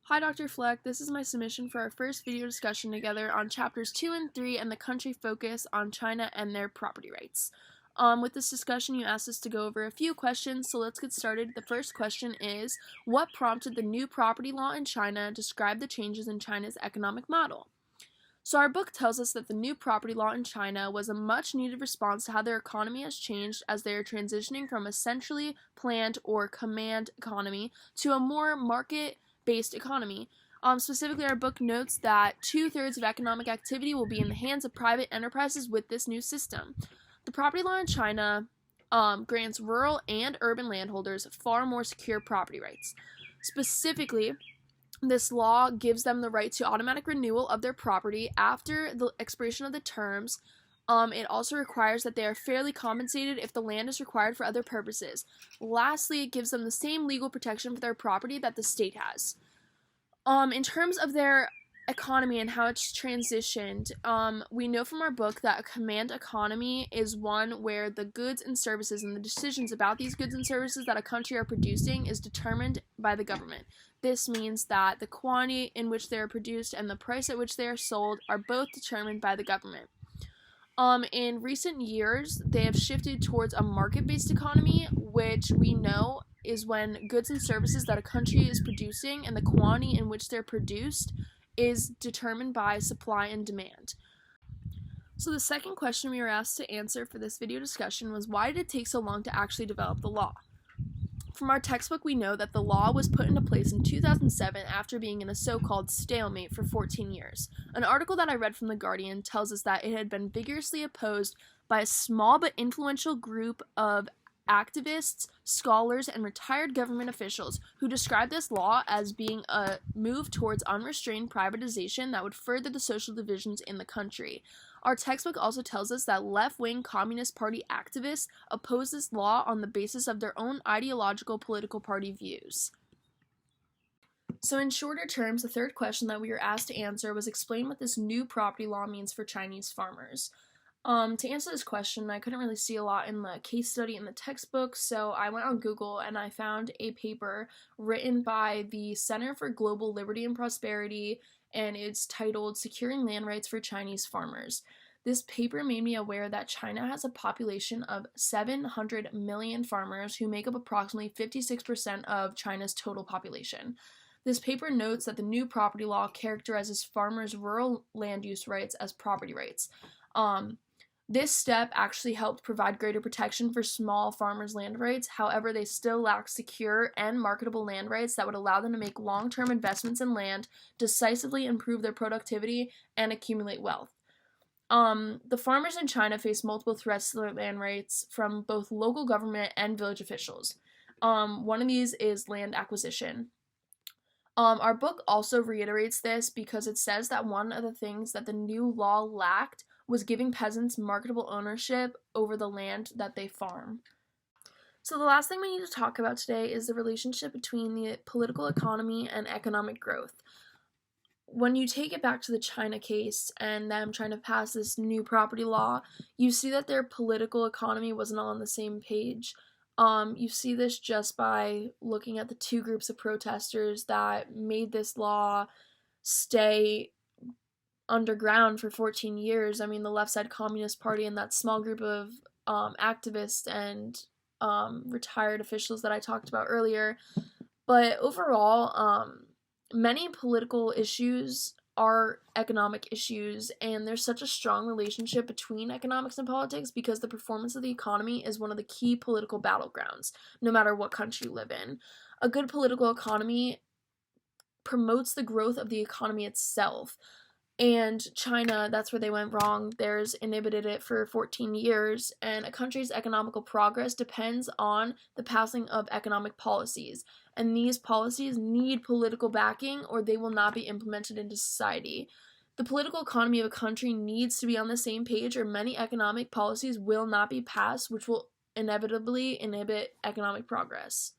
Hi Dr. Fleck, this is my submission for our first video discussion together on chapters 2 and 3 and the country focus on China and their property rights. With this discussion, you asked us to go over a few questions, so let's get started. The first question is, what prompted the new property law in China? Describe the changes in China's economic model. So our book tells us that the new property law in China was a much-needed response to how their economy has changed as they are transitioning from a centrally planned or command economy to a more market-based economy. Specifically, our book notes that 2/3 of economic activity will be in the hands of private enterprises with this new system. The property law in China grants rural and urban landholders far more secure property rights. Specifically, this law gives them the right to automatic renewal of their property after the expiration of the terms. It also requires that they are fairly compensated if the land is required for other purposes. Lastly, it gives them the same legal protection for their property that the state has. In terms of their economy and how it's transitioned, we know from our book that a command economy is one where the goods and services and the decisions about these goods and services that a country are producing is determined by the government. This means that the quantity in which they are produced and the price at which they are sold are both determined by the government. In recent years, they have shifted towards a market-based economy, which we know is when goods and services that a country is producing and the quantity in which they're produced is determined by supply and demand. So the second question we were asked to answer for this video discussion was, why did it take so long to actually develop the law? From our textbook, we know that the law was put into place in 2007 after being in a so-called stalemate for 14 years. An article that I read from The Guardian tells us that it had been vigorously opposed by a small but influential group of activists, scholars, and retired government officials who described this law as being a move towards unrestrained privatization that would further the social divisions in the country. Our textbook also tells us that left-wing Communist Party activists oppose this law on the basis of their own ideological political party views. So in shorter terms, the third question that we were asked to answer was, explain what this new property law means for Chinese farmers. To answer this question, I couldn't really see a lot in the case study in the textbook, so I went on Google and I found a paper written by the Center for Global Liberty and Prosperity, and it's titled Securing Land Rights for Chinese Farmers. This paper made me aware that China has a population of 700 million farmers who make up approximately 56% of China's total population. This paper notes that the new property law characterizes farmers' rural land use rights as property rights. This step actually helped provide greater protection for small farmers' land rights. However, they still lack secure and marketable land rights that would allow them to make long-term investments in land, decisively improve their productivity, and accumulate wealth. The farmers in China face multiple threats to their land rights from both local government and village officials. One of these is land acquisition. Our book also reiterates this because it says that one of the things that the new law lacked was giving peasants marketable ownership over the land that they farm. So the last thing we need to talk about today is the relationship between the political economy and economic growth. When you take it back to the China case and them trying to pass this new property law, you see that their political economy wasn't all on the same page. You see this just by looking at the two groups of protesters that made this law stay underground for 14 years. I mean, the left side Communist Party and that small group of activists and retired officials that I talked about earlier. But overall, many political issues are economic issues, and there's such a strong relationship between economics and politics because the performance of the economy is one of the key political battlegrounds, no matter what country you live in. A good political economy promotes the growth of the economy itself. And China, that's where they went wrong. Theirs inhibited it for 14 years, and a country's economical progress depends on the passing of economic policies. And these policies need political backing or they will not be implemented into society. The political economy of a country needs to be on the same page or many economic policies will not be passed, which will inevitably inhibit economic progress.